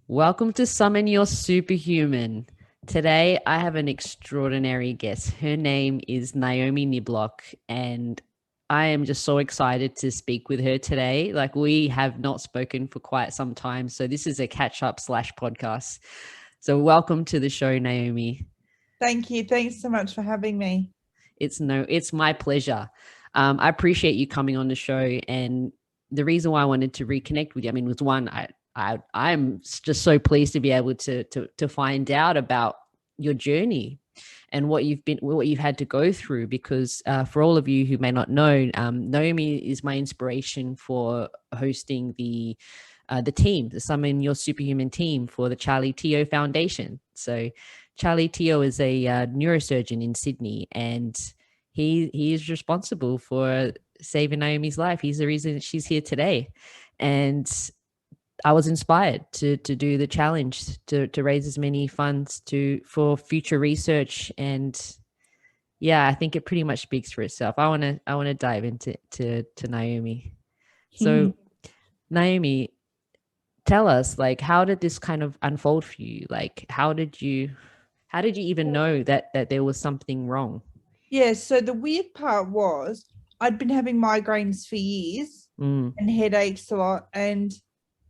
Welcome to Summon Your Superhuman. Today, I have an extraordinary guest. Her name is Naomi Niblock, and I am just so excited to speak with her today. Like, we have not spoken for quite some time, so this is a catch-up slash podcast. So welcome to the show, Naomi. Thank you. Thanks so much for having me. It's my pleasure. I appreciate you coming on the show, and the reason why I wanted to reconnect with you, was one, I'm just so pleased to be able to find out about your journey and what you've had to go through. Because for all of you who may not know, Naomi is my inspiration for hosting the team, the Summon Your Superhuman team for the Charlie Teo Foundation. So Charlie Teo is a neurosurgeon in Sydney, and he is responsible for saving Naomi's life. He's the reason she's here today. And I was inspired to do the challenge to raise as many funds for future research. And yeah, I think it pretty much speaks for itself. I wanna dive into Naomi. So Naomi, tell us, like, how did this kind of unfold for you? Like, how did you even know that there was something wrong? Yeah, so the weird part was I'd been having migraines for years Mm, and headaches a lot. And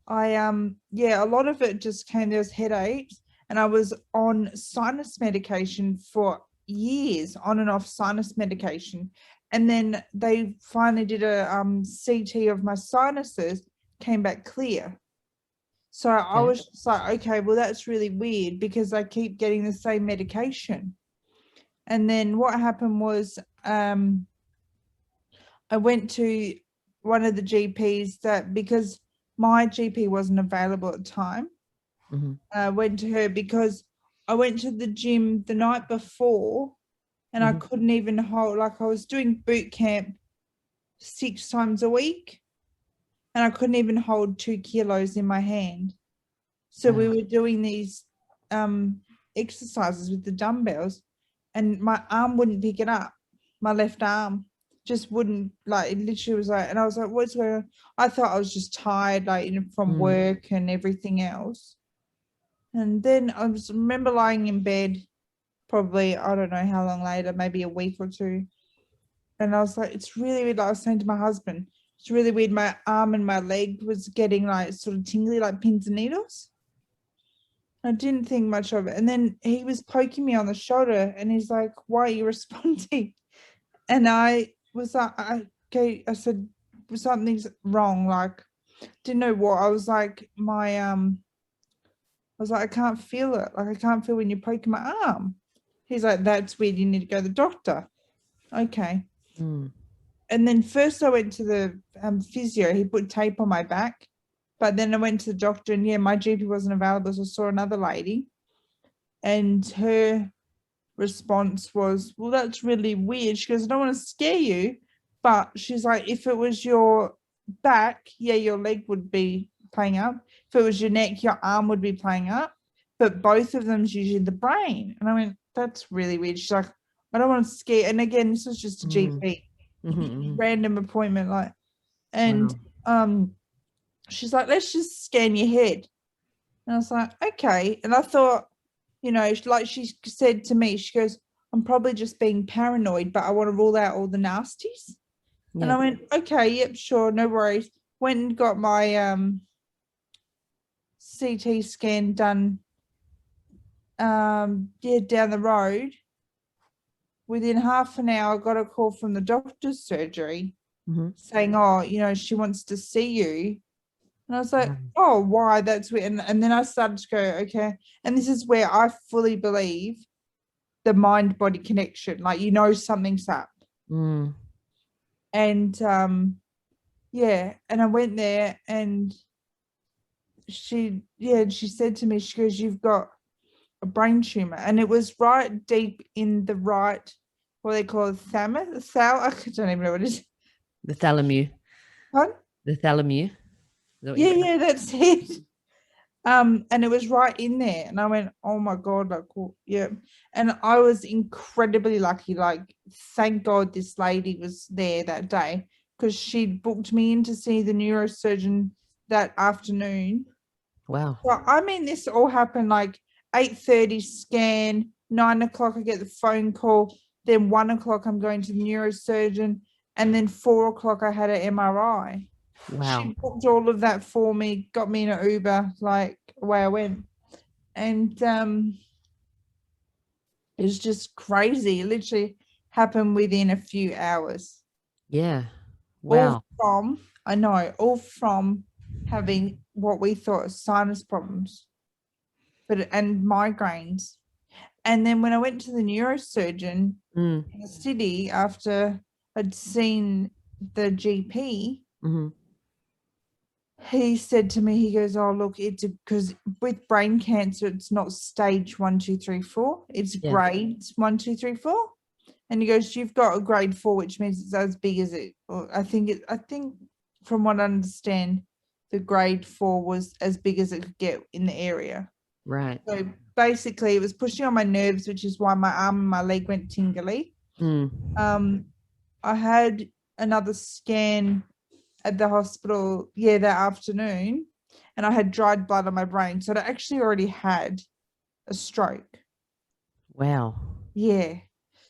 a lot of it just came, there was headaches, and I was on sinus medication for years, on and off sinus medication. And then they finally did a CT of my sinuses, came back clear. So I okay. was just like, okay, well, that's really weird because I keep getting the same medication. And then what happened was I went to one of the GPs that, because my GP wasn't available at the time, Mm-hmm. I went to her because I went to the gym the night before and I Mm-hmm. couldn't even hold, like I was doing boot camp 6 times a week and I couldn't even hold 2 kilos in my hand. So we Wow. were doing these exercises with the dumbbells and my arm wouldn't pick it up. My left arm just wouldn't, like, it literally was like, and I was like, what's going on? I thought I was just tired, like, from Mm, work and everything else. And then remember lying in bed, probably, I don't know how long later, maybe a week or two. And I was like, it's really weird. Like I was saying to my husband, it's really weird. My arm and my leg was getting like sort of tingly, like pins and needles. I didn't think much of it. And then he was poking me on the shoulder and he's like, why are you responding? And I was like, okay, I said, something's wrong. Like, didn't know what. I was like, I can't feel it. Like, I can't feel when you're poking my arm. He's like, that's weird. You need to go to the doctor. Okay. mm, And then first I went to the physio. He put tape on my back. But then I went to the doctor and yeah, my GP wasn't available. So I saw another lady and her response was, well, that's really weird. She goes, I don't want to scare you. But she's like, if it was your back, yeah, your leg would be playing up. If it was your neck, your arm would be playing up. But both of them's usually the brain. And I went, that's really weird. She's like, I don't want to scare. And again, this was just a mm, GP, mm-hmm, mm-hmm. random appointment. Like, and Wow. she's like, let's just scan your head. And I was like, okay. And I thought, like she said to me, she goes, I'm probably just being paranoid, but I want to rule out all the nasties. And I Yep. went, okay, yep, sure, no worries. Went and got my CT scan done down the road. Within half an hour, I got a call from the doctor's surgery Mm-hmm. saying, oh, she wants to see you. And I was like, Wow. oh, why? That's weird. And then I started to go, okay. And this is where I fully believe the mind body connection, like, something's up. Mm, And and I went there and she said to me, she goes, you've got a brain tumor. And it was right deep in the right, what they call it, I don't even know what it is. the thalamu. Huh? The thalamu. Is that what you Yeah, said? yeah, that's it. And it was right in there, and I went, oh my god, like, cool. Yeah. And I was incredibly lucky, like, thank god this lady was there that day, because she booked me in to see the neurosurgeon that afternoon. Wow. Well, I mean, this all happened like 8:30 scan, 9 o'clock I get the phone call, then 1 o'clock I'm going to the neurosurgeon, and then 4 o'clock I had an MRI. Wow. She booked all of that for me, got me in an Uber, like away I went. And it was just crazy. It literally happened within a few hours. Yeah. All Wow. from, I know, all from having what we thought sinus problems, and migraines. And then when I went to the neurosurgeon Mm. in the city after I'd seen the GP, Mm-hmm. he said to me, he goes, "Oh, look, it's because with brain cancer, it's not stage 1, 2, 3, 4. It's Yeah. grades 1, 2, 3, 4." And he goes, "You've got a grade 4, which means it's as big as it." Or I think from what I understand, the grade 4 was as big as it could get in the area. Right. So basically, it was pushing on my nerves, which is why my arm and my leg went tingly. Mm. I had another scan at the hospital, that afternoon, and I had dried blood on my brain. So I actually already had a stroke. Wow. Yeah.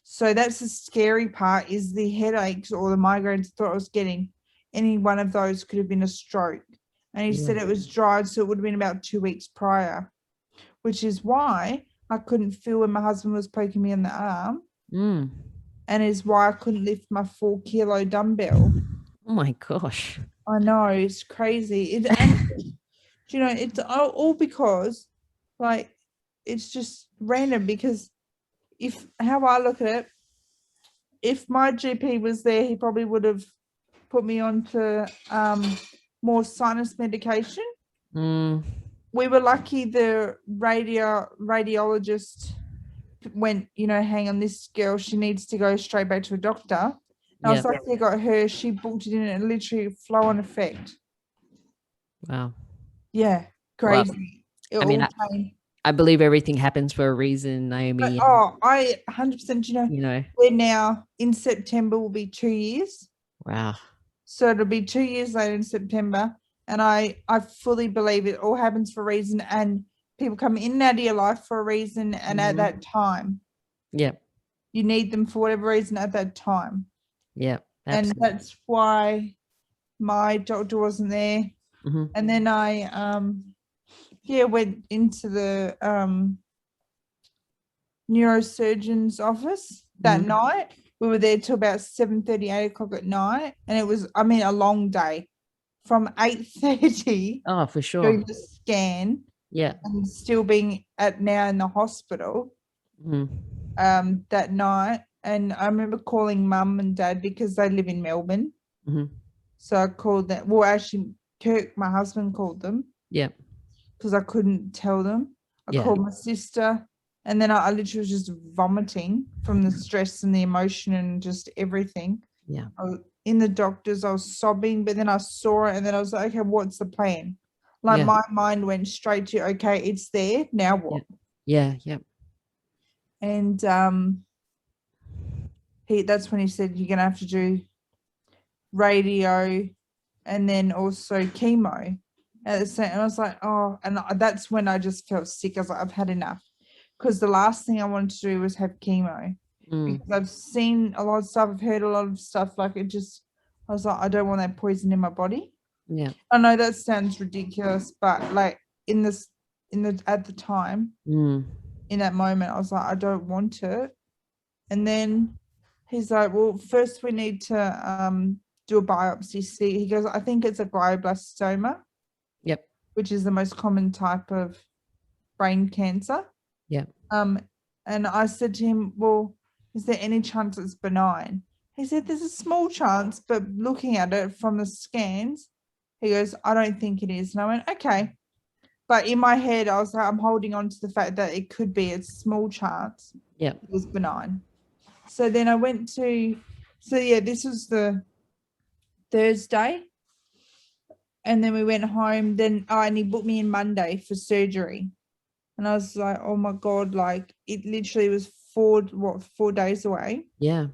So that's the scary part, is the headaches or the migraines I thought I was getting. Any one of those could have been a stroke. And he said it was dried, so it would have been about 2 weeks prior, which is why I couldn't feel when my husband was poking me in the arm, Mm. and is why I couldn't lift my 4-kilo dumbbell. Oh my gosh. I know, it's crazy. And it's all because, like, it's just random, because how I look at it, if my GP was there, he probably would have put me on to more sinus medication. Mm. We were lucky the radiologist went, hang on, this girl, she needs to go straight back to a doctor. And I was lucky I got her. She booked it in and literally flow on effect. Wow. Yeah, Well, crazy. It I mean, all came. I believe everything happens for a reason, But, Naomi. And, I 100%, you know, we're now in September will be 2 years. wow. So it'll be 2 years later in September. And I fully believe it all happens for a reason, and people come in and out of your life for a reason, and at that time. Yep. You need them for whatever reason at that time. Yep. And Absolutely. that's why my doctor wasn't there. Mm-hmm. And then I went into the neurosurgeon's office that night. We were there till about 7:30, 8 o'clock at night. And it was, a long day. From 8:30 Oh, for sure. doing the scan, Yeah. and still being now in the hospital that night. And I remember calling mum and dad because they live in Melbourne. So I called them. Well, actually, Kirk, my husband, called them. Yeah. Because I couldn't tell them. I called my sister, and then I literally was just vomiting from the stress and the emotion and just everything. Yeah. I was in the doctors, I was sobbing, but then I saw it, and then I was like, okay, what's the plan? Like, my mind went straight to, okay, it's there, now what? Yeah. Yeah. And that's when he said, you're gonna have to do radio and then also chemo at the same. And I was like, oh, and that's when I just felt sick. I was like, I've had enough, because the last thing I wanted to do was have chemo. Because I've seen a lot of stuff, I've heard a lot of stuff, like, I was like, I don't want that poison in my body. Yeah. I know that sounds ridiculous, but like at the time, in that moment, I was like, I don't want it. And then he's like, well, first we need to do a biopsy. See, he goes, I think it's a glioblastoma. Yep. Which is the most common type of brain cancer. Yeah. And I said to him, well, is there any chance it's benign? He said, there's a small chance, but looking at it from the scans, he goes, I don't think it is. And I went, okay. But in my head, I was like, I'm holding on to the fact that it could be a small chance. Yeah. It was benign. So then I went to, this was the Thursday. And then we went home. Then, and he booked me in Monday for surgery. And I was like, oh my God, like, it literally was 4 days away. Yeah.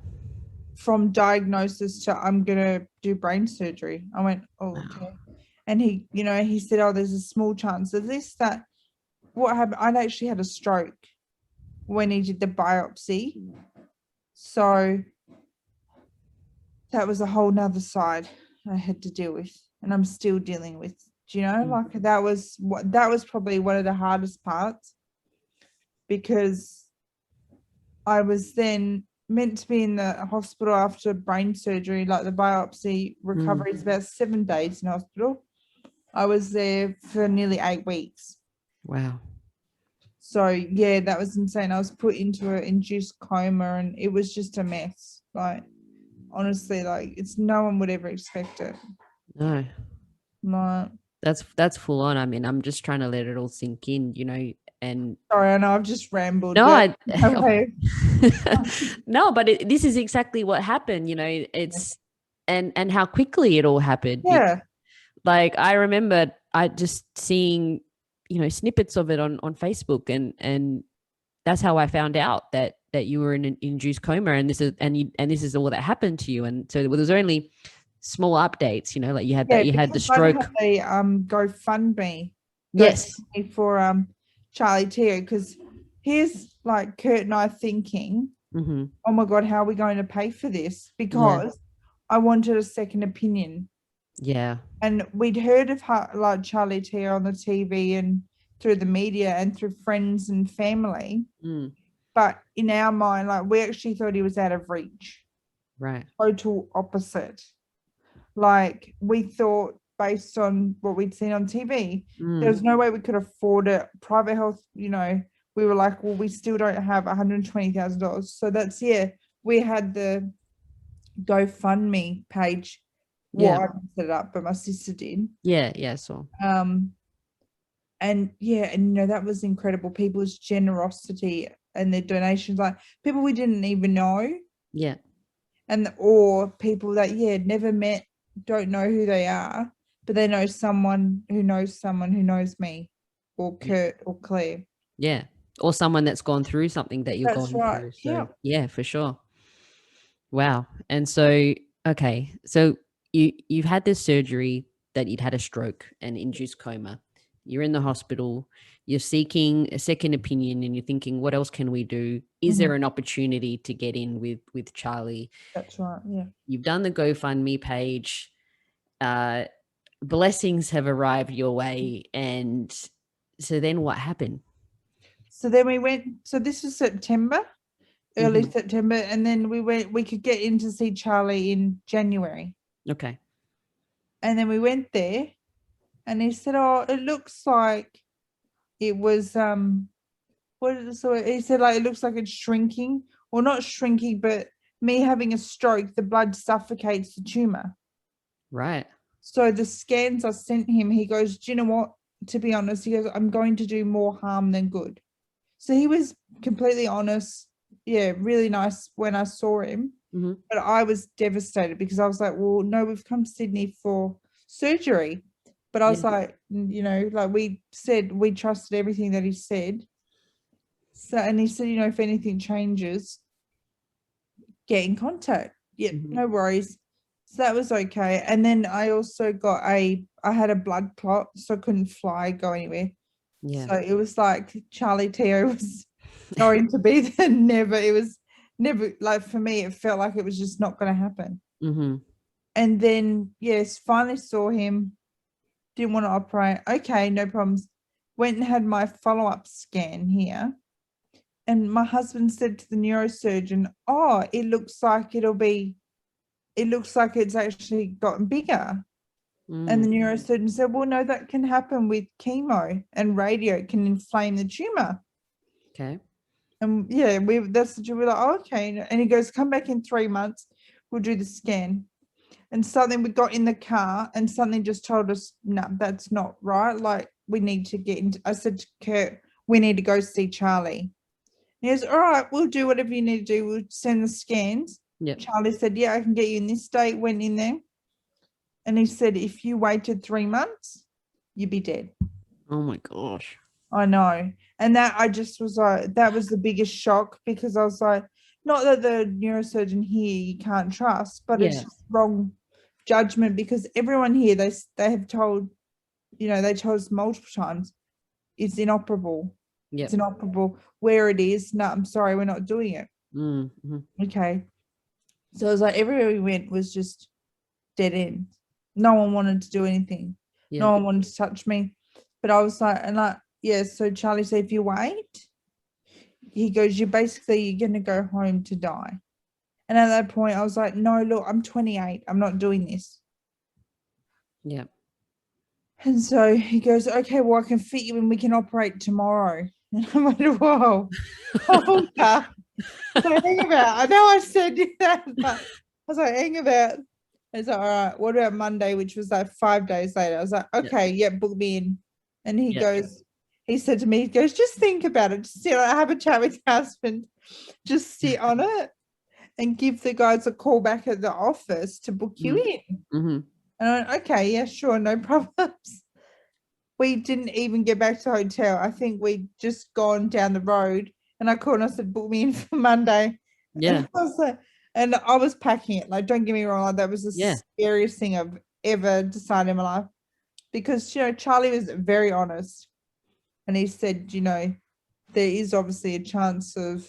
From diagnosis to I'm going to do brain surgery. I went, oh, okay. And he said, oh, there's a small chance of this, that. What happened? I'd actually had a stroke when he did the biopsy. So that was a whole nother side I had to deal with, and I'm still dealing with. Do you know, like that was probably one of the hardest parts, because I was then meant to be in the hospital after brain surgery. Like the biopsy recovery is about 7 days in hospital. I was there for nearly 8 weeks. Wow. So yeah, that was insane. I was put into an induced coma, and it was just a mess. Like, honestly, like, it's no one would ever expect it. No. Like, That's full on. I mean, I'm just trying to let it all sink in, and sorry, I know I've just rambled. no, Okay. no, but this is exactly what happened. It's and how quickly it all happened. Yeah. Like, I remember I just seeing, snippets of it on Facebook, and that's how I found out that you were in an induced coma, and this is all that happened to you. And so there was only small updates, like you had the stroke. I had a GoFundMe. Yes. For Charlie Teo, because here's like Kurt and I thinking, oh my God, how are we going to pay for this? Because I wanted a second opinion. Yeah. And we'd heard of like Charlie Teo on the TV and through the media and through friends and family. But in our mind, like, we actually thought he was out of reach. Right. Total opposite. Like, we thought, based on what we'd seen on TV, there was no way we could afford it. Private health, we were like, well, we still don't have $120,000. So that's, we had the GoFundMe page. Well, I didn't set it up, but my sister did. Yeah, so. And that was incredible. People's generosity and their donations, like people we didn't even know. Yeah. Or people that, never met, don't know who they are, but they know someone who knows me, or Kurt or Claire. Yeah. Or someone that's gone through something that you're going through. So, yeah, for sure. Wow. And so, okay. So you've had this surgery, that you'd had a stroke and induced coma. You're in the hospital. You're seeking a second opinion, and you're thinking, what else can we do? Is there an opportunity to get in with Charlie? That's right. Yeah. You've done the GoFundMe page. Blessings have arrived your way. And so then what happened? So then we went, so this was September, early September. And then we could get in to see Charlie in January. Okay. And then we went there, and he said, oh, it looks like it was, he said, like, it looks like it's shrinking, or not shrinking, but me having a stroke, the blood suffocates the tumor. Right. So the scans I sent him, he goes, do you know what? To be honest, he goes, I'm going to do more harm than good. So he was completely honest. Yeah, really nice when I saw him. But I was devastated, because I was like, well, no, we've come to Sydney for surgery. But I was like, like we said, we trusted everything that he said. So, and he said, if anything changes, get in contact. Yeah, no worries. So that was okay. And then I also got I had a blood clot, so I couldn't fly, go anywhere. Yeah. So it was like Charlie Teo was going to be there. It was never, like, for me, it felt like it was just not going to happen. And then, finally saw him, didn't want to operate. Okay, no problems. Went and had my follow-up scan here. And my husband said to the neurosurgeon, oh, it looks like it's actually gotten bigger. And the neurosurgeon said, well, no, that can happen with chemo, and radio can inflame the tumor. Okay. And we're like, oh, okay. And he goes, come back in 3 months, we'll do the scan. And something, we got in the car, and something just told us, no, that's not right. Like, we need to get into, I said to Kurt, we need to go see Charlie. He goes, all right, we'll do whatever you need to do. We'll send the scans. Yep. Charlie said, yeah, I can get you in this date. Went in there. And he said, if you waited 3 months, you'd be dead. Oh my gosh. I know. And that, I just was like, that was the biggest shock, because I was like, not that the neurosurgeon here you can't trust, but it's just wrong judgment, because everyone here, they have told they told us multiple times, it's inoperable. Yep. It's inoperable. Where it is, no, I'm sorry, we're not doing it. Mm-hmm. Okay. So it was like everywhere we went was just dead end. No one wanted to do anything. Yeah. No one wanted to touch me. But I was like, so Charlie said, if you wait, he goes, you're going to go home to die. And at that point, I was like, no, look, I'm 28. I'm not doing this. Yeah. And so he goes, okay, well, I can fit you in. We can operate tomorrow. And I'm like, whoa. Oh, God. So hang about. I know I said that, but I was like, hang about. It's like, all right, what about Monday, which was like 5 days later? I was like, okay, book me in. And he goes, he said to me, he goes, just think about it. Just sit on it, have a chat with your husband. Just sit on it and give the guys a call back at the office to book you in. Mm-hmm. And I went, okay, yeah, sure, no problems. We didn't even get back to the hotel. I think we'd just gone down the road and I called and I said, book me in for Monday. Yeah. And I was packing it. Like, don't get me wrong, like, that was the scariest thing I've ever decided in my life. Because, Charlie was very honest. And he said, there is obviously a chance of,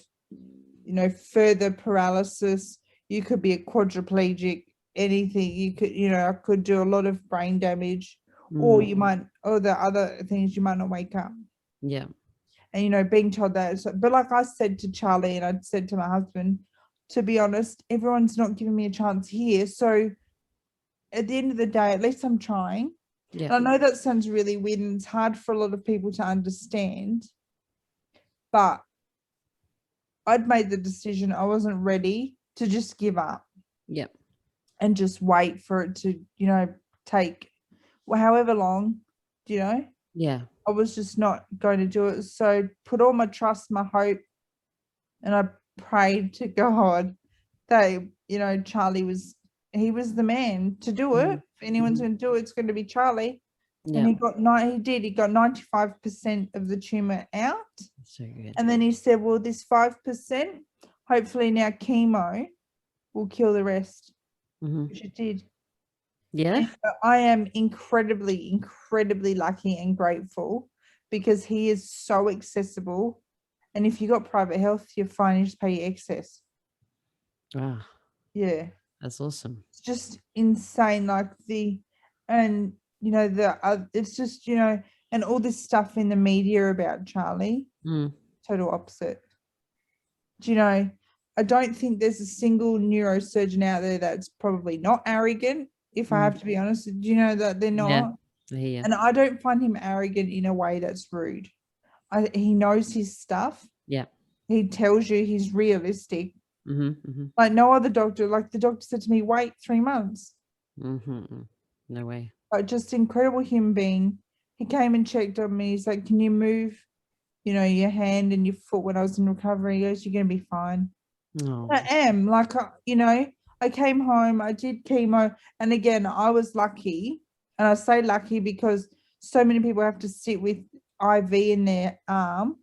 further paralysis. You could be a quadriplegic, anything. You could, I could do a lot of brain damage. Or you might, or the other things, you might not wake up. Yeah. And, being told that. But like I said to Charlie and I said to my husband, to be honest, everyone's not giving me a chance here. So at the end of the day, at least I'm trying. Yeah. And I know that sounds really weird and it's hard for a lot of people to understand. But I'd made the decision I wasn't ready to just give up. Yep. And just wait for it to, take however long, Yeah. I was just not going to do it. So put all my trust, my hope, and I prayed to God that, Charlie was the man to do it. If anyone's going to do it, it's going to be Charlie. Yeah. And he got 95% of the tumor out. So good. And then he said, well, this 5%, hopefully now chemo will kill the rest, which it did. Yeah. And I am incredibly, incredibly lucky and grateful because he is so accessible. And if you got private health, you're fine. You just pay your excess. Wow. Yeah. That's awesome. It's just insane. Like it's just, and all this stuff in the media about Charlie, total opposite. Do I don't think there's a single neurosurgeon out there that's probably not arrogant, if I have to be honest. Do you know that they're not? Yeah. And I don't find him arrogant in a way that's rude. He knows his stuff. Yeah. He tells you he's realistic. Mm-hmm. Like no other doctor, like the doctor said to me, wait 3 months. Mm-hmm. No way. Like just incredible human being. He came and checked on me. He's like, can you move, your hand and your foot when I was in recovery? He goes, you're going to be fine. Oh. I am. Like, I came home, I did chemo. And again, I was lucky. And I say lucky because so many people have to sit with IV in their arm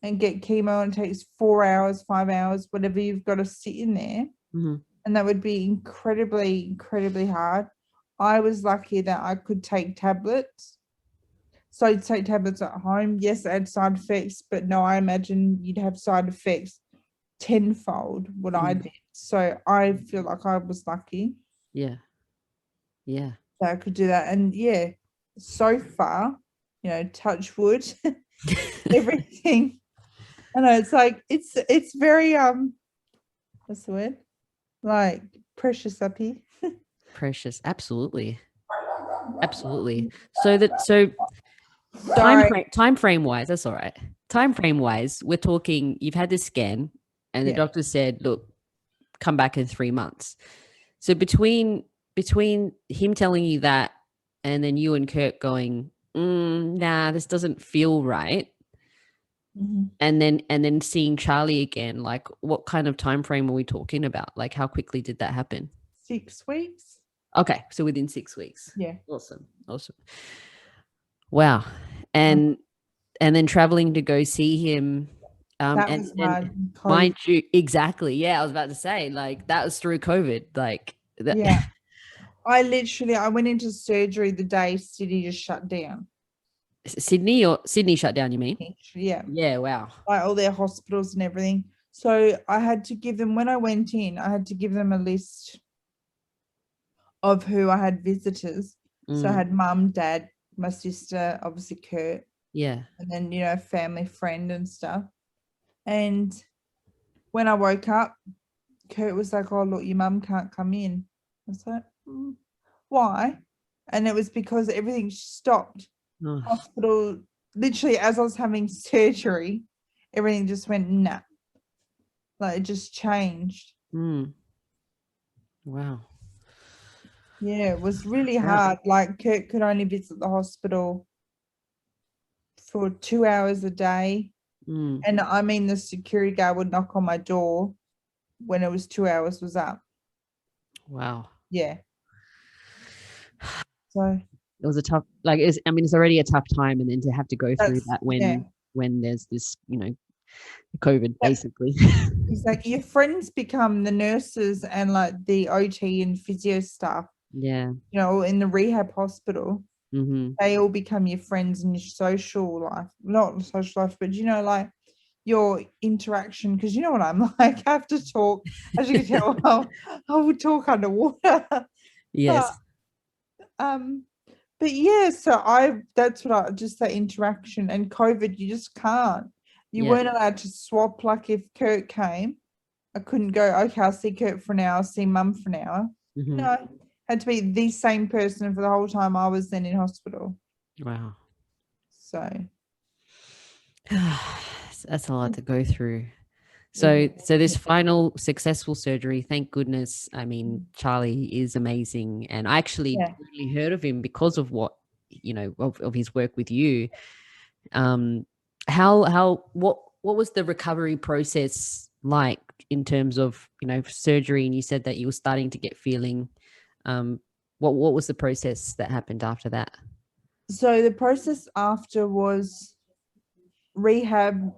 and get chemo, and it takes 4 hours, 5 hours, whatever, you've got to sit in there. Mm-hmm. And that would be incredibly, incredibly hard. I was lucky that I could take tablets. So I'd take tablets at home. Yes, I had side effects, but no, I imagine you'd have side effects tenfold what I did. So I feel like I was lucky. Yeah. Yeah. That I could do that. And yeah, so far, touch wood, everything. I know it's like it's very what's the word? Like precious up here. Precious. Absolutely. So time frame wise, that's all right. Time frame wise, we're talking, you've had this scan and the doctor said, look, come back in 3 months. So between him telling you that and then you and Kurt going, nah, this doesn't feel right. Mm-hmm. And then seeing Charlie again, like what kind of time frame are we talking about? Like how quickly did that happen? 6 weeks. Okay, so within 6 weeks. Yeah. Awesome. Wow. And then traveling to go see him. That was hard. Mind you, exactly. Yeah, I was about to say, like that was through COVID. Like yeah. I went into surgery the day Sydney just shut down. Sydney shut down, you mean? Yeah. Yeah, wow. Like all their hospitals and everything. So I had to give them, when I went in, I had to give them a list of who I had visitors. So I had mum, dad, my sister, obviously Kurt, Yeah. and then, you know, family, friend and stuff. And when I woke up, Kurt was like, oh, look, your mum can't come in. I was like, why? And it was because everything stopped. Oh. Hospital, literally as I was having surgery, everything just went nah. Like it just changed. Wow. Yeah, it was really hard. Like Kurt could only visit the hospital for 2 hours a day. And I mean, the security guard would knock on my door when it was 2 hours was up. Wow. Yeah. So it was a tough, like, it's already a tough time, and then to have to go through that when there's this, COVID, basically. It's like your friends become the nurses and like the OT and physio staff. Yeah. You know, in the rehab hospital, Mm-hmm. they all become your friends in your social life, not social life, but like your interaction. Because you know what I'm like, I have to talk. As you can tell, I will talk underwater. Yes. But yeah, so that's what I just that interaction and COVID, you just can't. You weren't allowed to swap. Like if Kurt came, I couldn't go, okay, I'll see Kurt for an hour, I'll see mum for an hour. Mm-hmm. No, had to be the same person for the whole time I was then in hospital. Wow. So that's a lot to go through. So this final successful surgery, thank goodness. I mean, Charlie is amazing, and I actually only heard of him because of what of his work with you. What was the recovery process like in terms of surgery? And you said that you were starting to get feeling. What was the process that happened after that? So the process after was rehab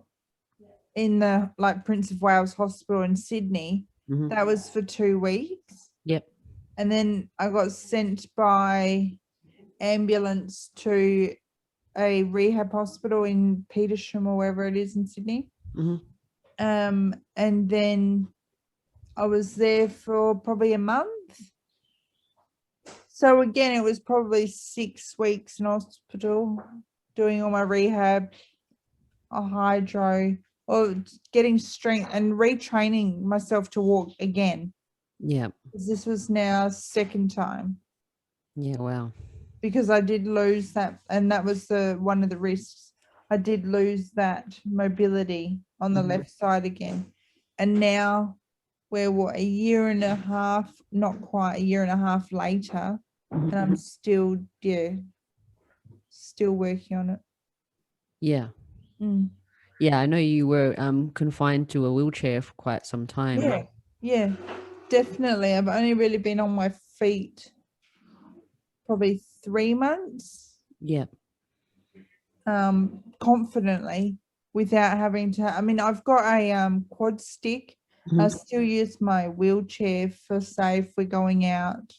in the Prince of Wales Hospital in Sydney. Mm-hmm. That was for 2 weeks. Yep. And then I got sent by ambulance to a rehab hospital in Petersham or wherever it is in Sydney. Mm-hmm. And then I was there for probably a month. So again, it was probably 6 weeks in hospital doing all my rehab, a hydro, or getting strength and retraining myself to walk again. Yeah. This was now second time. Yeah, wow. Because I did lose that, and that was one of the risks. I did lose that mobility on the left side again. And now we're a year and a half, not quite a year and a half later, and I'm still working on it. Yeah. Yeah, I know you were confined to a wheelchair for quite some time. Yeah, definitely. I've only really been on my feet probably 3 months. Yeah. Confidently without having to. I mean, I've got a quad stick. I still use my wheelchair for, say, if we're going out,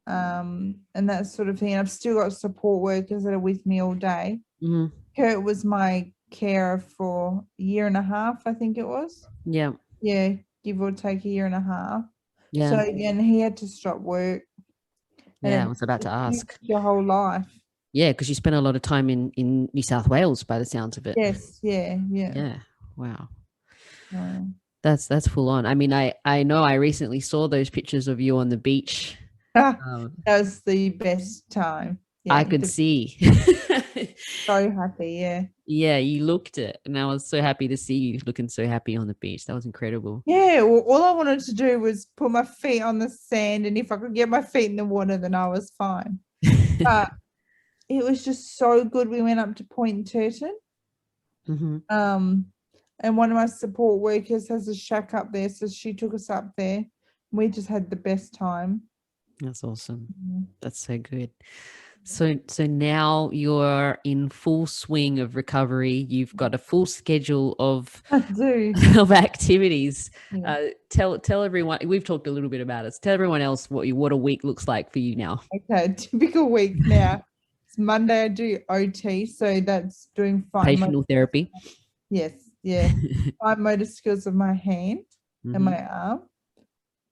and that sort of thing. I've still got support workers that are with me all day. Kurt was my carer for a year and a half, I think it was. Yeah. Yeah, give or take a year and a half. Yeah. So again, he had to stop work. Yeah, I was about to ask. Your whole life. Yeah, because you spent a lot of time in New South Wales by the sounds of it. Yes, yeah. Yeah, wow. That's full on. I mean, I know I recently saw those pictures of you on the beach. That was the best time. Yeah, I could see. So happy, yeah. Yeah, you looked it, and I was so happy to see you looking so happy on the beach. That was incredible. Yeah, well, all I wanted to do was put my feet on the sand, and if I could get my feet in the water, then I was fine. But it was just so good. We went up to Point Turton. And one of my support workers has a shack up there, so she took us up there. We just had the best time. That's awesome. That's so good. So now you're in full swing of recovery. You've got a full schedule of I do. of activities. Yeah. Tell everyone. We've talked a little bit about it. Tell everyone else what a week looks like for you now. Okay, typical week now. It's Monday, I do OT, so that's doing fine. Occupational therapy. Yes, yeah. Fine motor skills of my hand and my arm.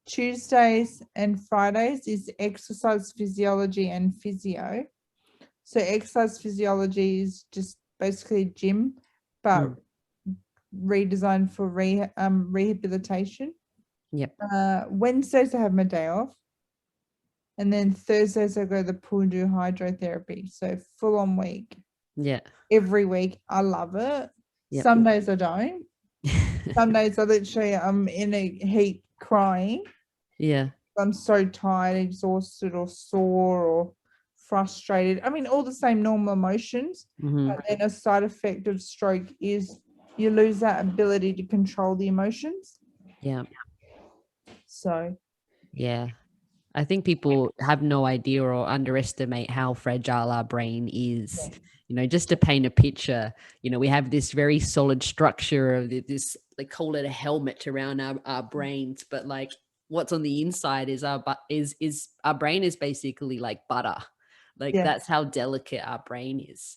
Tuesdays and Fridays is exercise physiology and physio. So exercise physiology is just basically gym, but redesigned for rehabilitation. Yep. Wednesdays I have my day off. And then Thursdays I go to the pool and do hydrotherapy. So full on week. Yeah. Every week. I love it. Yep. Some days I don't. Some days I literally I'm in a heap crying. Yeah. I'm so tired, exhausted, or sore, or frustrated. I mean, all the same normal emotions. But then a side effect of stroke is you lose that ability to control the emotions. Yeah. So. Yeah. I think people have no idea or underestimate how fragile our brain is. Yeah. You know, just to paint a picture, you know, we have this very solid structure of this, they call it a helmet around our brains, but like what's on the inside is our brain is basically like butter. Like that's how delicate our brain is.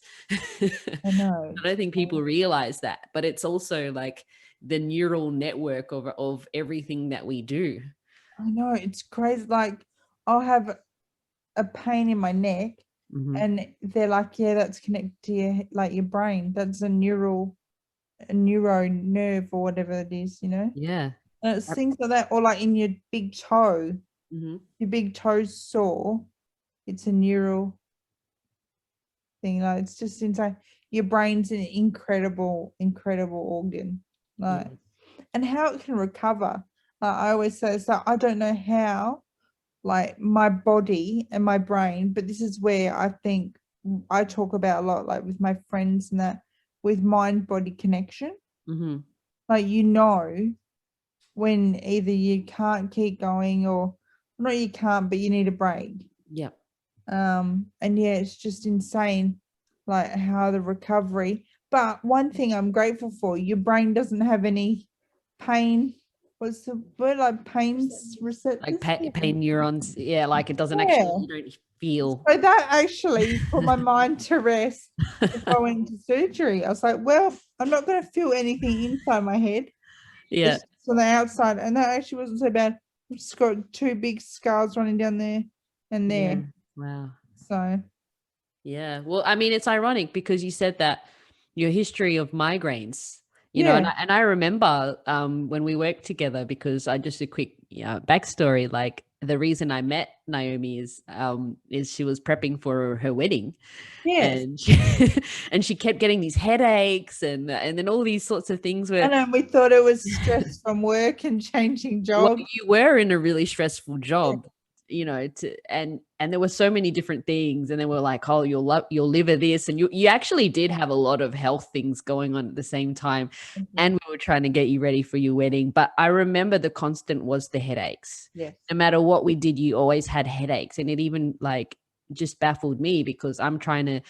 I know. I don't think people realize that, but it's also like the neural network of everything that we do. I know, it's crazy. Like I'll have a pain in my neck and they're like, yeah, that's connected to your brain. That's a neuro nerve or whatever it is, you know? Yeah. And it's things like that, or like in your big toe, your big toe's sore. It's a neural thing. Like it's just insane. Your brain's an incredible organ. Like, and how it can recover. I always say, so I don't know how, like my body and my brain, but this is where I think I talk about a lot, like with my friends and that, with mind-body connection. Like, you know, when either you can't keep going or not, you can't, but you need a break. Yeah. And yeah, it's just insane, like how the recovery. But one thing I'm grateful for, your brain doesn't have any pain. What's the word? Like pains receptors? Like pain neurons. Yeah, like it doesn't actually, you don't feel. So that actually put my mind to rest going to surgery. I was like, well, I'm not going to feel anything inside my head. Yeah. It's on the outside. And that actually wasn't so bad. I've just got 2 big scars running down there and there. Yeah. Wow. So. Yeah. Well, I mean, it's ironic because you said that your history of migraines, you know, and I remember when we worked together, because I just a quick backstory, like the reason I met Naomi is she was prepping for her wedding. Yes. And she kept getting these headaches and then all these sorts of things where, and we thought it was stress from work and changing jobs. Well, you were in a really stressful job, you know, and there were so many different things, and then we're like, oh, you'll live at this, and you actually did have a lot of health things going on at the same time, and we were trying to get you ready for your wedding. But I remember the constant was the headaches. Yes. No matter what we did, you always had headaches, and it even like just baffled me because I'm trying to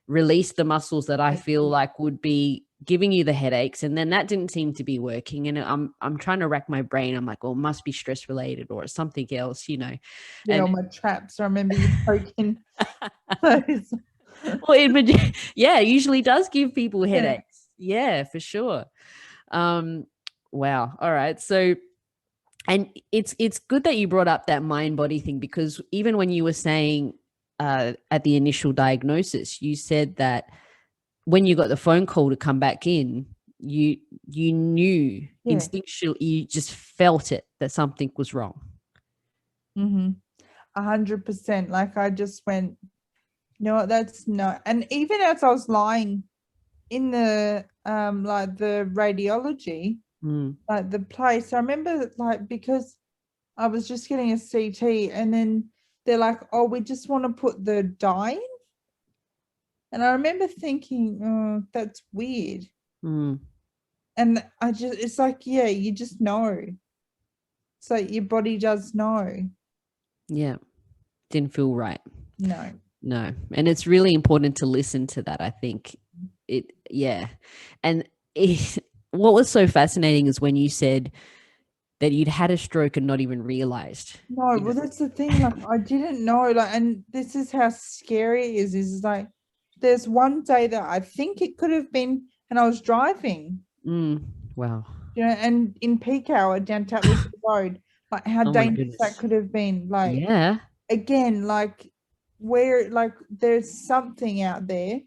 release the muscles that I feel like would be giving you the headaches, and then that didn't seem to be working, and I'm trying to rack my brain. I'm like, oh, it must be stress related or something else, you know. Yeah, all my traps. I remember you poking those. Well, it usually does give people headaches. Yeah, for sure. Wow. All right. So, and it's good that you brought up that mind body thing, because even when you were saying at the initial diagnosis, you said that when you got the phone call to come back in, you knew instinctually, you just felt it that something was wrong. 100%. Like I just went, no, that's not. And even as I was lying in the like the radiology, like the place, I remember, like, because I was just getting a CT, and then they're like, oh, we just want to put the dye in. And I remember thinking, oh, that's weird. And it's like, yeah, you just know. So your body does know. Yeah. Didn't feel right. No. No. And it's really important to listen to that, I think. Yeah. And what was so fascinating is when you said that you'd had a stroke and not even realized. No, well, that's the thing. Like, I didn't know. Like, and this is how scary it is. Is like, there's one day that I think it could have been, and I was driving. Wow. And in peak hour down Tatley Road, like how Oh my dangerous that goodness. could have been. Like, Yeah. again, like where, like, there's something out there.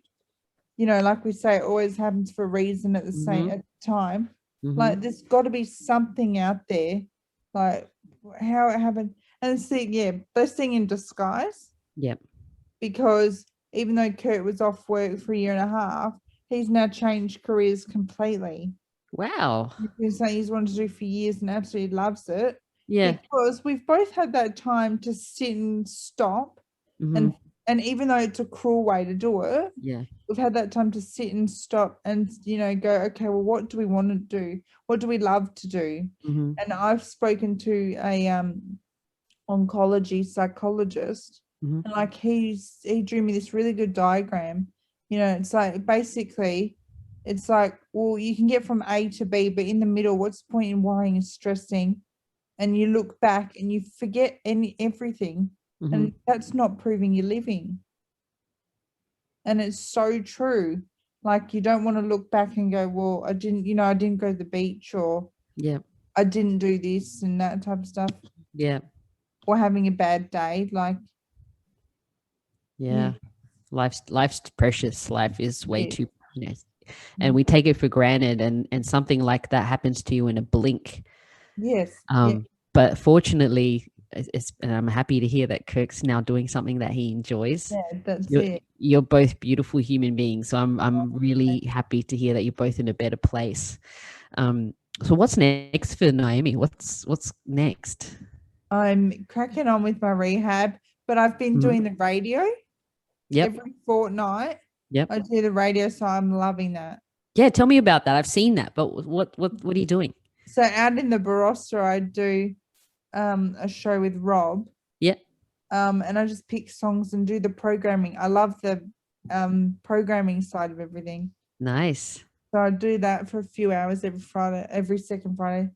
Like we say, it always happens for a reason at the same at the time. Like, there's got to be something out there, like how it happened. And it's blessing in disguise. Yep. Because even though Kurt was off work for a year and a half, he's now changed careers completely. Wow. He's saying he's wanted to do for years and absolutely loves it. Yeah. Because we've both had that time to sit and stop. And even though it's a cruel way to do it, Yeah. we've had that time to sit and stop and go, okay, well, what do we want to do? What do we love to do? And I've spoken to a oncology psychologist, and like he drew me this really good diagram. It's like, basically, it's like, well, you can get from A to B, but in the middle, what's the point in worrying and stressing? And you look back and you forget everything, and that's not proving you're living. And it's so true. Like, you don't want to look back and go, well, I didn't go to the beach, or I didn't do this and that type of stuff. Yeah. Or having a bad day. Like, yeah. Life's precious. Life is way too, and we take it for granted, and something like that happens to you in a blink. Yes. But fortunately, and I'm happy to hear that Kirk's now doing something that he enjoys. Yeah, that's it. You're both beautiful human beings, so I'm really happy to hear that you're both in a better place. So what's next for Naomi? What's next? I'm cracking on with my rehab, but I've been doing the radio. Every fortnight. I do the radio, so I'm loving that. Yeah, tell me about that. I've seen that, but what are you doing? So out in the Barossa, I do a show with Rob. Yeah. And I just pick songs and do the programming. I love the programming side of everything. Nice. So I do that for a few hours every second Friday.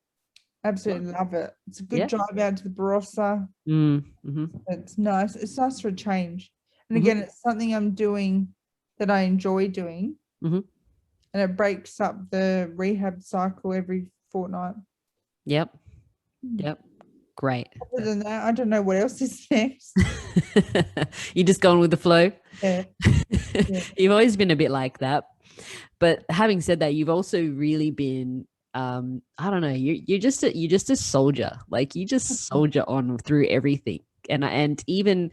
Absolutely love it. It's a good drive out to the Barossa. It's nice. It's nice for a change. And again, it's something I'm doing that I enjoy doing. And it breaks up the rehab cycle every fortnight. Yep. Great. Other than that, I don't know what else is next. You're just going with the flow? Yeah. You've always been a bit like that. But having said that, you've also really been, I don't know, you're just a soldier. Like, you just soldier on through everything. And even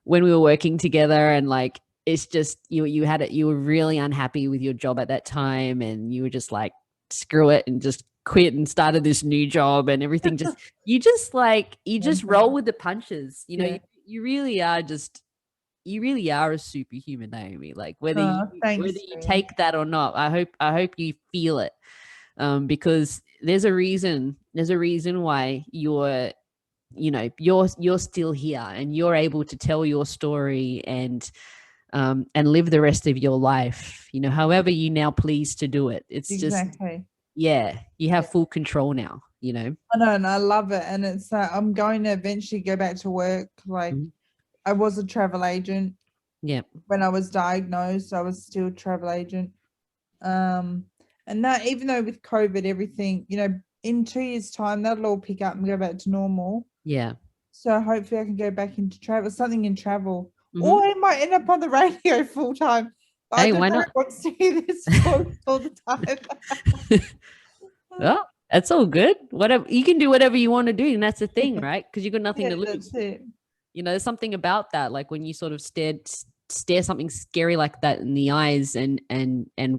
when we were working together, and like, it's just, you were really unhappy with your job at that time, and you were just like, screw it, and just quit and started this new job, and everything just, you just roll with the punches. You really are a superhuman, Naomi. Like, whether you take that or not, I hope you feel it, because there's a reason why you're still here, and you're able to tell your story and live the rest of your life, however you now please to do it. It's exactly. Just, you have full control now, I know, and I love it. And it's I'm going to eventually go back to work. Like, I was a travel agent. Yeah. When I was diagnosed, I was still a travel agent. And that, even though with COVID, everything, in 2 years' time, that'll all pick up and go back to normal. Yeah. So hopefully I can go back into something in travel. Or I might end up on the radio full time. Hey, why not? I want to hear this all the time. Well, that's all good. Whatever, you can do whatever you want to do, and that's the thing, right? Because you've got nothing to lose. That's it. There's something about that, like when you sort of stare something scary like that in the eyes and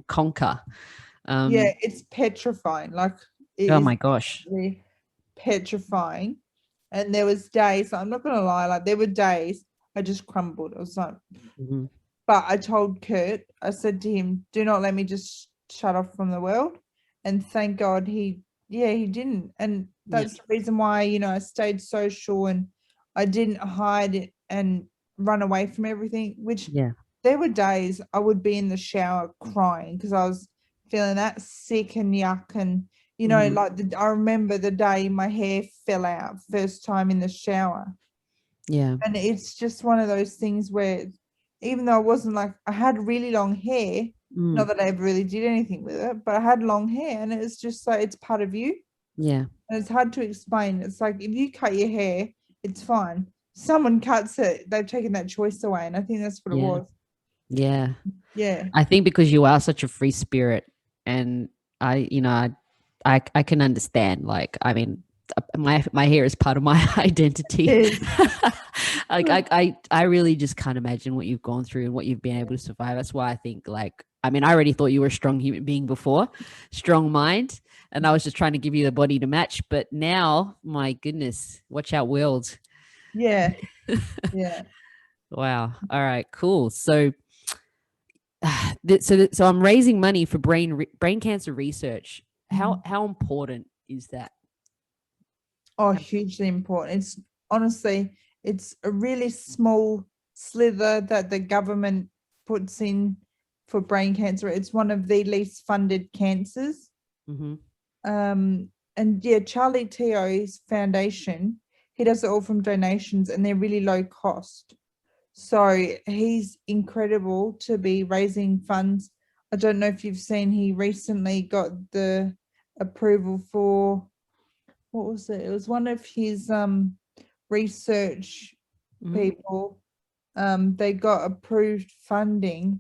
conquer. It's petrifying. Like, oh my gosh, petrifying. And there was days, I'm not gonna lie, like there were days I just crumbled. I was like, but I told Kurt, I said to him, do not let me just shut off from the world. And thank God he didn't. And that's the reason why, I stayed social, and I didn't hide it, and run away from everything, which Yeah. there were days I would be in the shower crying because I was feeling that sick and yuck. And, you know, like I remember the day my hair fell out first time in the shower. Yeah. And it's just one of those things where even though I wasn't like, I had really long hair, not that I ever really did anything with it, but I had long hair and it's just like, it's part of you. Yeah. And it's hard to explain. It's like, if you cut your hair, it's fine. Someone cuts it, they've taken that choice away. And I think that's what it was. Yeah. Yeah. I think because you are such a free spirit, and I can understand. Like, I mean, my hair is part of my identity. Like, I really just can't imagine what you've gone through and what you've been able to survive. That's why I think, like, I mean, I already thought you were a strong human being before, strong mind, and I was just trying to give you the body to match. But now, my goodness, watch out, world. Yeah. Yeah. Wow. All right. Cool. So, so I'm raising money for brain cancer research. How important is that? Oh, hugely important. It's honestly, it's a really small slither that the government puts in for brain cancer. It's one of the least funded cancers. And yeah, Charlie Teo's foundation, he does it all from donations and they're really low cost. So he's incredible to be raising funds. I don't know if you've seen, he recently got the approval for, what was it? It was one of his research people. They got approved funding,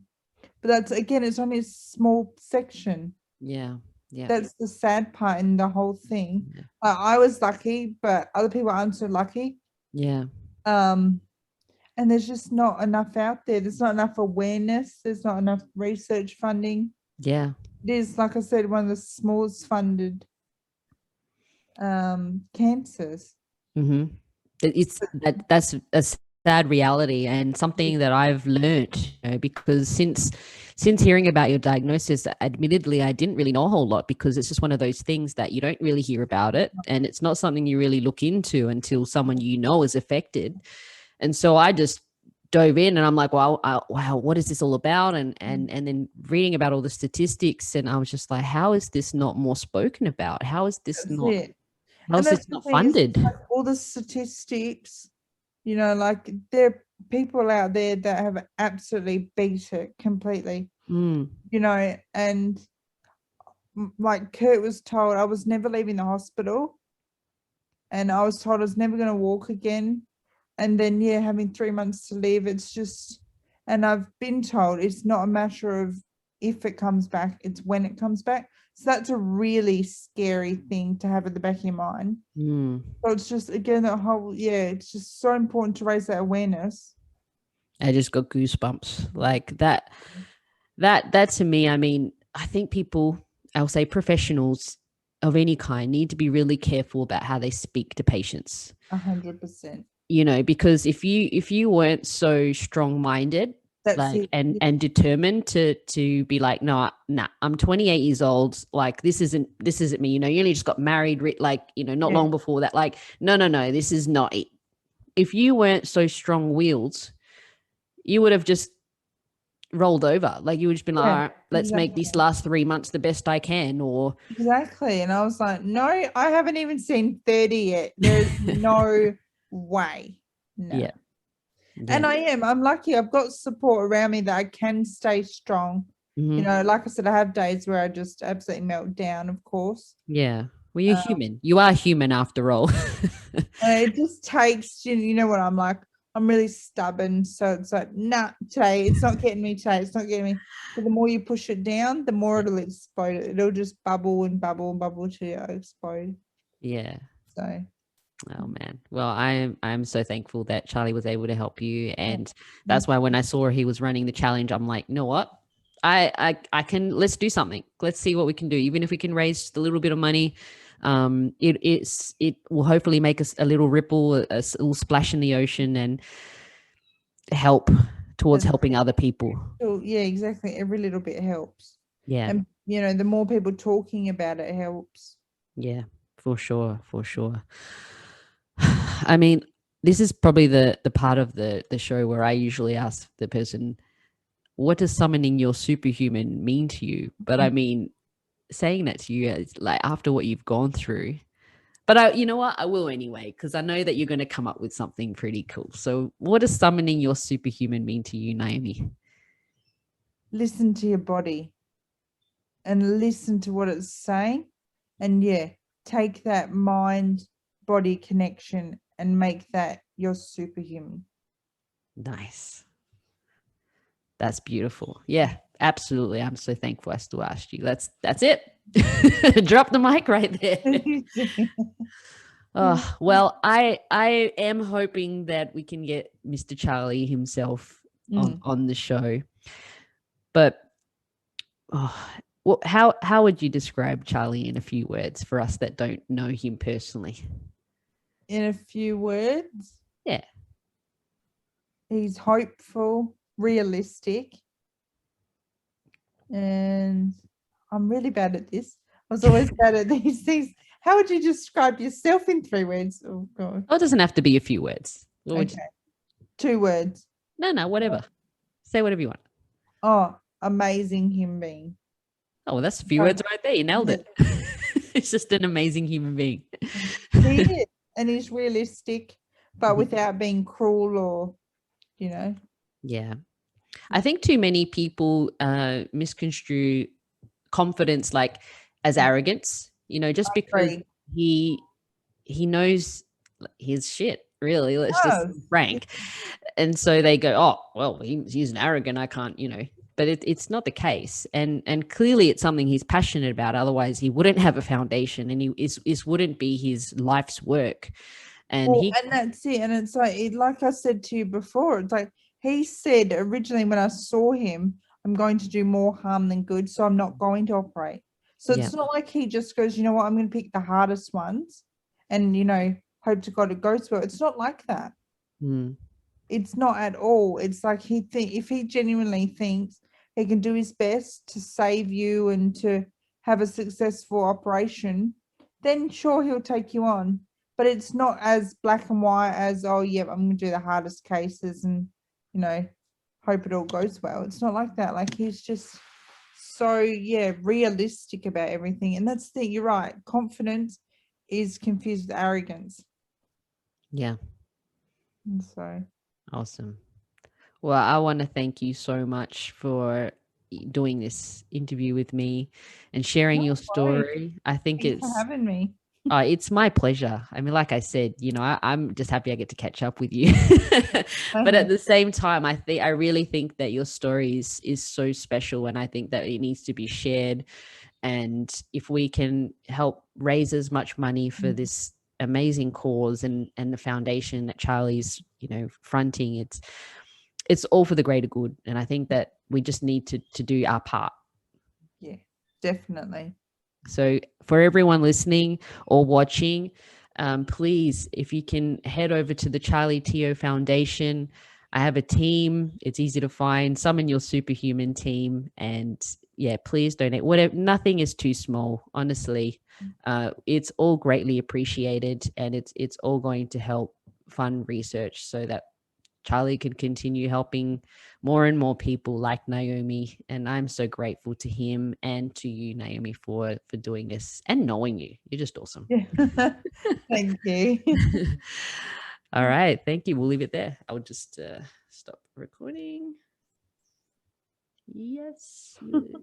but that's, again, it's only a small section. Yeah. That's the sad part in the whole thing. I was lucky, but other people aren't so lucky. Yeah. And there's just not enough out there. There's not enough awareness. There's not enough research funding. Yeah. It is, like I said, one of the smallest funded cancers. That's a sad reality, and something that I've learned, because since hearing about your diagnosis, admittedly, I didn't really know a whole lot, because it's just one of those things that you don't really hear about it, and it's not something you really look into until someone is affected. And so I just dove in and I'm like, wow, what is this all about? And then reading about all the statistics, and I was just like, how is this not more spoken about? How is this not funded? Like all the statistics, you know, like there are people out there that have absolutely beat it completely, you know, and like Kurt was told I was never leaving the hospital, and I was told I was never going to walk again. And then, yeah, having 3 months to live, it's just, and I've been told it's not a matter of if it comes back, it's when it comes back. So that's a really scary thing to have at the back of your mind. So it's just, again, that whole, it's just so important to raise that awareness. I just got goosebumps. Like that to me, I mean, I think people, I'll say professionals of any kind, need to be really careful about how they speak to patients. 100%. You know, because if you weren't so strong-minded, and determined to be like, no, nah, I'm 28 years old, like this isn't me, you know, you only just got married, like, you know, not long before that, like, no, this is not it. If you weren't so strong-willed, you would have just rolled over. Like, you would just been like, all right, let's make these last 3 months the best I can. Or exactly. And I was like, no, I haven't even seen 30 yet. There's no way. No. Yeah. And I'm lucky. I've got support around me that I can stay strong. You know, like I said, I have days where I just absolutely melt down, of course. Yeah. Well, you're human. You are human after all. And it just takes, you know what I'm like, I'm really stubborn. So it's like, nah, today, it's not getting me today. It's not getting me. But the more you push it down, the more it'll explode. It'll just bubble and bubble and bubble till you explode. Yeah. So. Oh man. Well, I'm so thankful that Charlie was able to help you. And that's why when I saw he was running the challenge, I'm like, you know what? I can, let's do something. Let's see what we can do. Even if we can raise just a little bit of money, it will hopefully make us a little ripple, a little splash in the ocean, and help towards helping other people. Yeah, exactly. Every little bit helps. Yeah. And, you know, the more people talking about it helps. Yeah, for sure. I mean, this is probably the part of the show where I usually ask the person, what does summoning your superhuman mean to you? But I mean, saying that to you, it's like after what you've gone through. But you know what? I will anyway, because I know that you're going to come up with something pretty cool. So what does summoning your superhuman mean to you, Naomi? Listen to your body and listen to what it's saying. And yeah, take that mind-body connection and make that your superhuman. Nice. That's beautiful. Yeah, absolutely. I'm so thankful I still asked you. That's it. Drop the mic right there. Oh, well, I am hoping that we can get Mr. Charlie himself on the show. But well, how would you describe Charlie in a few words for us that don't know him personally? In a few words? Yeah. He's hopeful, realistic, and I'm really bad at this. I was always bad at these things. How would you describe yourself in 3 words? Oh, God. Oh, it doesn't have to be a few words. Okay. 2 words. No, whatever. Say whatever you want. Oh, amazing human being. Oh, well, that's a few words right there. You nailed it. It's just an amazing human being. He is, and he's realistic, but without being cruel or, you know. Yeah. I think too many people misconstrue confidence like as arrogance, you know, just because he knows his shit, really. Let's just be frank. And so they go, oh, well, he's an arrogant. I can't, you know, but it's not the case. And clearly it's something he's passionate about. Otherwise he wouldn't have a foundation, and it wouldn't be his life's work. And and that's it. And it's like I said to you before, it's like he said originally when I saw him, I'm going to do more harm than good, so I'm not going to operate. So it's not like he just goes, you know what, I'm going to pick the hardest ones and, you know, hope to God it goes well. It's not like that. It's not at all. It's like if he genuinely thinks he can do his best to save you and to have a successful operation, then sure, he'll take you on. But it's not as black and white as, oh, yeah, I'm going to do the hardest cases and, you know, hope it all goes well. It's not like that. Like, he's just so, realistic about everything. And that's the thing. You're right. Confidence is confused with arrogance. Yeah. And so. Awesome. Well, I want to thank you so much for doing this interview with me and sharing your story. I think Thanks for having me. It's my pleasure. I mean, like I said, you know, I'm just happy I get to catch up with you. But at the same time, I really think that your story is so special, and I think that it needs to be shared. And if we can help raise as much money for this amazing cause and the foundation that Charlie's, you know, fronting, it's all for the greater good. And I think that we just need to do our part. Yeah, definitely. So for everyone listening or watching, please, if you can head over to the Charlie Teo Foundation. I have a team. It's easy to find. Summon your superhuman team. And yeah, please donate. Whatever. Nothing is too small, honestly. It's all greatly appreciated, and it's all going to help fund research so that Charlie can continue helping more and more people like Naomi. And I'm so grateful to him and to you, Naomi, for doing this and knowing you. You're just awesome. Yeah. Thank you. All right. Thank you. We'll leave it there. I'll just stop recording. Yes.